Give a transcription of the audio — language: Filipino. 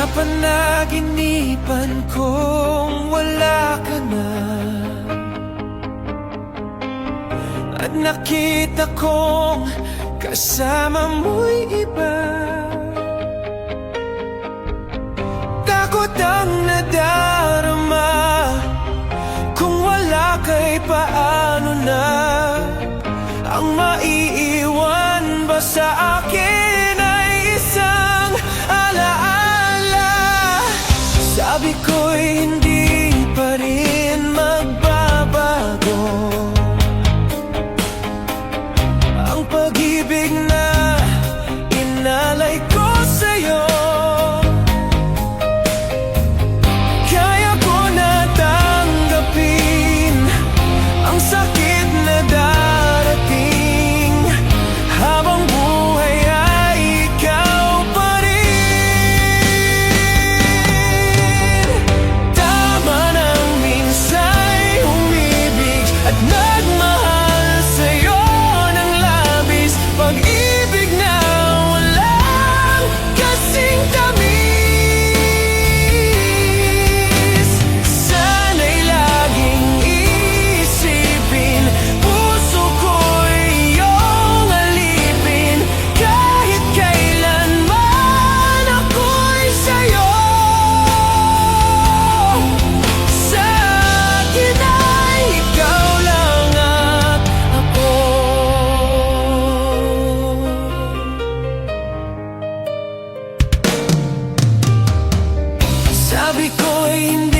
Napanaginipan kong wala ka na, at nakita kong kasama mo'y iba. Takot ang nadarama, kung wala ka'y paano na. Ang maiiwan ba sa akin ay isang alaala. Sabi ko'y hindi pa rin magbabago ang pag-ibig na inalay ko sa'yo. Kaya ko na tanggapin ang sakit na darating, habang buhay ay ikaw pa rin. Tama nang minsa'y umibig at nagmahal sa'yo ng labis, pag-ibig na walang kasing tamis. Sana'y laging isipin, puso ko'y iyong alipin, kahit kailanman ako'y sa'yo. Sa akin ay ikaw lang at ako. Sabi ko'y hindi